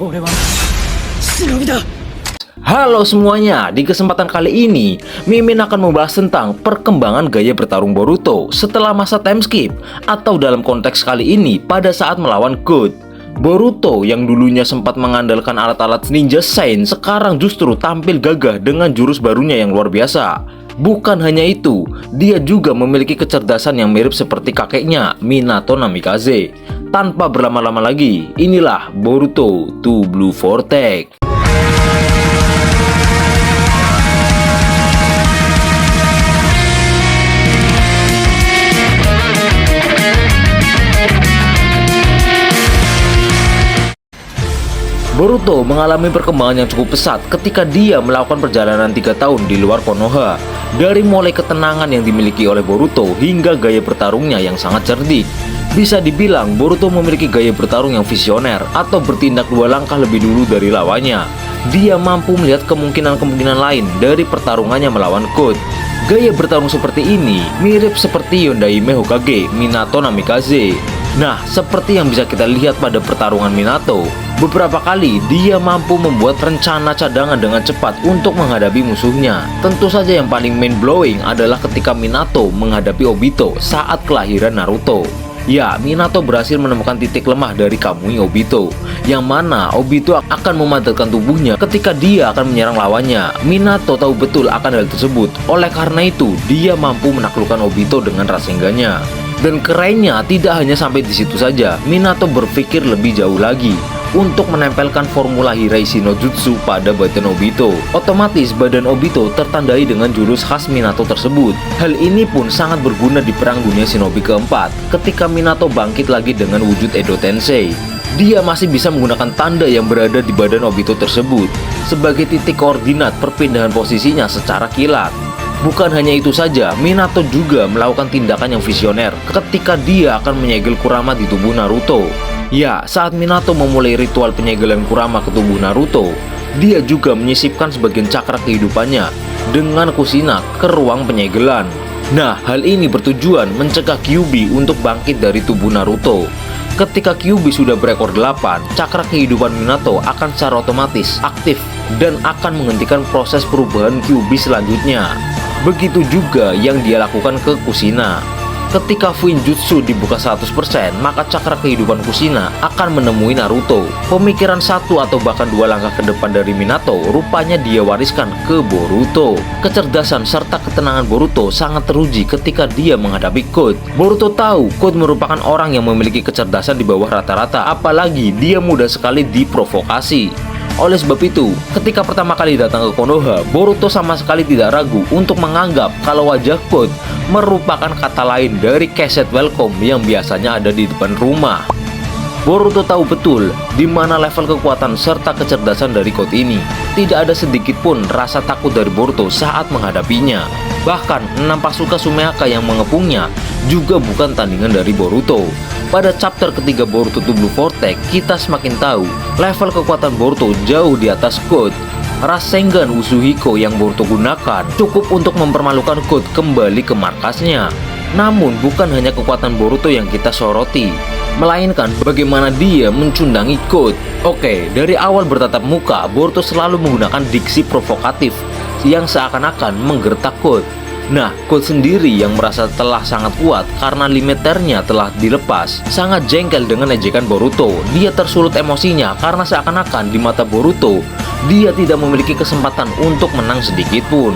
俺は忍びだ。 Halo semuanya, di kesempatan kali ini Mimin akan membahas tentang perkembangan gaya bertarung Boruto setelah masa time skip, atau dalam konteks kali ini pada saat melawan God. Boruto yang dulunya sempat mengandalkan alat-alat ninja Sain sekarang justru tampil gagah dengan jurus barunya yang luar biasa. Bukan hanya itu, dia juga memiliki kecerdasan yang mirip seperti kakeknya, Minato Namikaze. Tanpa berlama-lama lagi, inilah Boruto to Blue Vortex. Boruto mengalami perkembangan yang cukup pesat ketika dia melakukan perjalanan 3 tahun di luar Konoha. Dari mulai ketenangan yang dimiliki oleh Boruto hingga gaya bertarungnya yang sangat cerdik. Bisa dibilang Boruto memiliki gaya bertarung yang visioner atau bertindak 2 langkah lebih dulu dari lawannya. Dia mampu melihat kemungkinan-kemungkinan lain dari pertarungannya melawan God. Gaya bertarung seperti ini mirip seperti Yondaime Hokage Minato Namikaze. Nah, seperti yang bisa kita lihat pada pertarungan Minato, beberapa kali dia mampu membuat rencana cadangan dengan cepat untuk menghadapi musuhnya. Tentu saja yang paling mind-blowing adalah ketika Minato menghadapi Obito saat kelahiran Naruto. Ya, Minato berhasil menemukan titik lemah dari Kamui Obito, yang mana Obito akan memantatkan tubuhnya ketika dia akan menyerang lawannya. Minato tahu betul akan hal tersebut, oleh karena itu dia mampu menaklukkan Obito dengan Rasengan-nya. Dan kerennya tidak hanya sampai di situ saja, Minato berpikir lebih jauh lagi untuk menempelkan formula Hiraishi no Jutsu pada badan Obito. Otomatis badan Obito tertandai dengan jurus khas Minato tersebut. Hal ini pun sangat berguna di perang dunia shinobi keempat ketika Minato bangkit lagi dengan wujud Edo Tensei. Dia masih bisa menggunakan tanda yang berada di badan Obito tersebut sebagai titik koordinat perpindahan posisinya secara kilat. Bukan hanya itu saja, Minato juga melakukan tindakan yang visioner ketika dia akan menyegel Kurama di tubuh Naruto. Ya, saat Minato memulai ritual penyegelan Kurama ke tubuh Naruto, dia juga menyisipkan sebagian cakra kehidupannya dengan Kushina ke ruang penyegelan. Nah, hal ini bertujuan mencegah Kyuubi untuk bangkit dari tubuh Naruto. Ketika Kyuubi sudah berekor 8, cakra kehidupan Minato akan secara otomatis aktif dan akan menghentikan proses perubahan Kyuubi selanjutnya. Begitu juga yang dia lakukan ke Kushina. Ketika Fuinjutsu dibuka 100%, maka cakra kehidupan Kushina akan menemui Naruto. Pemikiran 1 atau bahkan 2 langkah ke depan dari Minato rupanya dia wariskan ke Boruto. Kecerdasan serta ketenangan Boruto sangat teruji ketika dia menghadapi God. Boruto tahu God merupakan orang yang memiliki kecerdasan di bawah rata-rata, apalagi dia mudah sekali diprovokasi. Oleh sebab itu, ketika pertama kali datang ke Konoha, Boruto sama sekali tidak ragu untuk menganggap kalau wajah God merupakan kata lain dari keset welcome yang biasanya ada di depan rumah. Boruto tahu betul di mana level kekuatan serta kecerdasan dari God ini. Tidak ada sedikit pun rasa takut dari Boruto saat menghadapinya. Bahkan 6 pasukan Sumeaka yang mengepungnya juga bukan tandingan dari Boruto. Pada chapter ketiga Boruto to Blue Vortex, kita semakin tahu level kekuatan Boruto jauh di atas God. Rasengan Usuhiko yang Boruto gunakan cukup untuk mempermalukan God kembali ke markasnya. Namun bukan hanya kekuatan Boruto yang kita soroti, melainkan bagaimana dia mencundangi God. Oke, dari awal bertatap muka, Boruto selalu menggunakan diksi provokatif yang seakan-akan menggertak God. Nah, God sendiri yang merasa telah sangat kuat karena limiternya telah dilepas, sangat jengkel dengan ejekan Boruto. Dia tersulut emosinya karena seakan-akan di mata Boruto, dia tidak memiliki kesempatan untuk menang sedikit pun.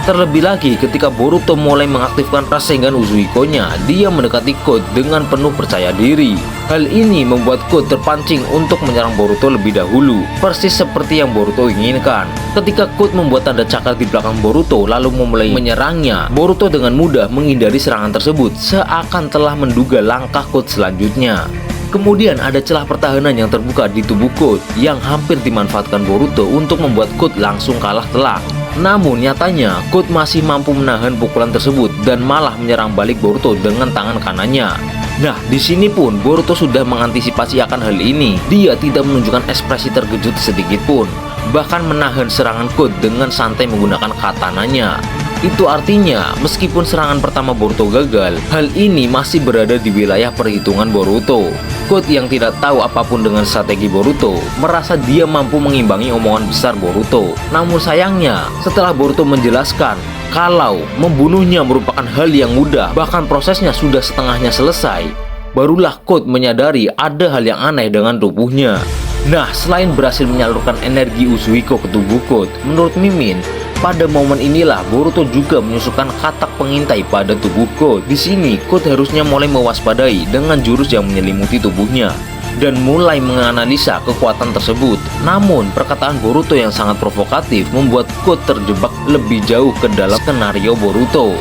Terlebih lagi ketika Boruto mulai mengaktifkan Rasengan Usuhiko-nya, dia mendekati God dengan penuh percaya diri. Hal ini membuat God terpancing untuk menyerang Boruto lebih dahulu, persis seperti yang Boruto inginkan. Ketika God membuat tanda cakar di belakang Boruto lalu memulai menyerangnya, Boruto dengan mudah menghindari serangan tersebut, seakan telah menduga langkah God selanjutnya. Kemudian ada celah pertahanan yang terbuka di tubuh God yang hampir dimanfaatkan Boruto untuk membuat God langsung kalah telak. Namun nyatanya God masih mampu menahan pukulan tersebut dan malah menyerang balik Boruto dengan tangan kanannya. Nah, di sini pun Boruto sudah mengantisipasi akan hal ini. Dia tidak menunjukkan ekspresi terkejut sedikit pun, bahkan menahan serangan God dengan santai menggunakan katananya. Itu artinya, meskipun serangan pertama Boruto gagal, hal ini masih berada di wilayah perhitungan Boruto. Code yang tidak tahu apapun dengan strategi Boruto merasa dia mampu mengimbangi omongan besar Boruto. Namun sayangnya, setelah Boruto menjelaskan kalau membunuhnya merupakan hal yang mudah, bahkan prosesnya sudah setengahnya selesai, barulah Code menyadari ada hal yang aneh dengan tubuhnya. Nah, selain berhasil menyalurkan energi Uzuhiko ke tubuh Code, menurut Mimin, pada momen inilah Boruto juga menyusukan katak pengintai pada tubuh Code. Di sini Code harusnya mulai mewaspadai dengan jurus yang menyelimuti tubuhnya dan mulai menganalisa kekuatan tersebut. Namun, perkataan Boruto yang sangat provokatif membuat Code terjebak lebih jauh ke dalam skenario Boruto.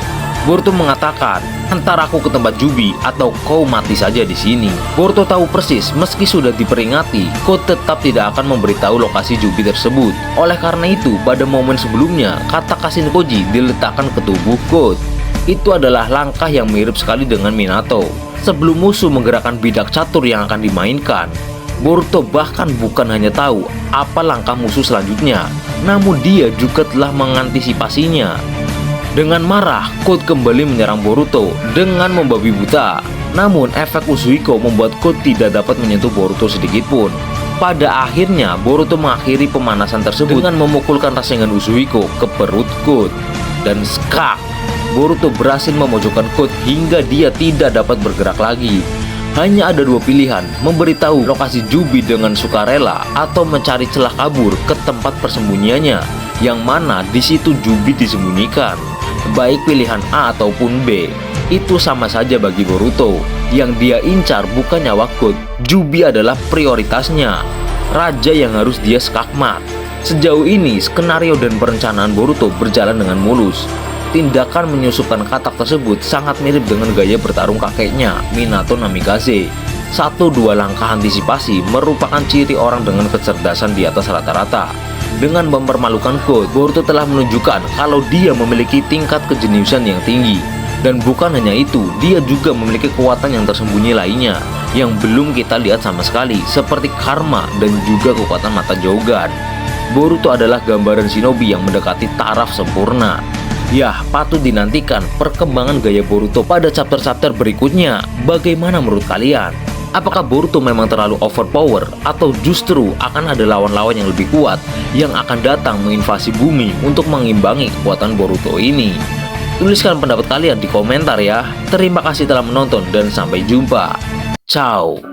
Boruto mengatakan, "Antara aku ke tempat Jubi atau kau mati saja di sini." Boruto tahu persis meski sudah diperingati, Code tetap tidak akan memberitahu lokasi Jubi tersebut. Oleh karena itu, pada momen sebelumnya, kata Kashinkoji diletakkan ke tubuh Code. Itu adalah langkah yang mirip sekali dengan Minato. Sebelum musuh menggerakkan bidak catur yang akan dimainkan, Boruto bahkan bukan hanya tahu apa langkah musuh selanjutnya, namun dia juga telah mengantisipasinya. Dengan marah, Code kembali menyerang Boruto dengan membabi buta. Namun, efek Uzuhiko membuat Code tidak dapat menyentuh Boruto sedikitpun. Pada akhirnya, Boruto mengakhiri pemanasan tersebut dengan memukulkan Rasengan Uzuhiko ke perut Code. Dan skak, Boruto berhasil memojokkan Code hingga dia tidak dapat bergerak lagi. Hanya ada dua pilihan, memberitahu lokasi Jubi dengan sukarela atau mencari celah kabur ke tempat persembunyiannya, yang mana di situ Jubi disembunyikan. Baik pilihan A ataupun B, itu sama saja bagi Boruto. Yang dia incar bukan nyawa Code, Jubi adalah prioritasnya, raja yang harus dia skakmat. Sejauh ini, skenario dan perencanaan Boruto berjalan dengan mulus. Tindakan menyusupkan katak tersebut sangat mirip dengan gaya bertarung kakeknya, Minato Namikaze. 1-2 langkah antisipasi merupakan ciri orang dengan kecerdasan di atas rata-rata. Dengan mempermalukan Code, Boruto telah menunjukkan kalau dia memiliki tingkat kejeniusan yang tinggi. Dan bukan hanya itu, dia juga memiliki kekuatan yang tersembunyi lainnya yang belum kita lihat sama sekali, seperti karma dan juga kekuatan mata Jogan. Boruto adalah gambaran shinobi yang mendekati taraf sempurna. Yah, patut dinantikan perkembangan gaya Boruto pada chapter-chapter berikutnya. Bagaimana menurut kalian? Apakah Boruto memang terlalu overpower atau justru akan ada lawan-lawan yang lebih kuat yang akan datang menginvasi bumi untuk mengimbangi kekuatan Boruto ini? Tuliskan pendapat kalian di komentar ya. Terima kasih telah menonton dan sampai jumpa. Ciao.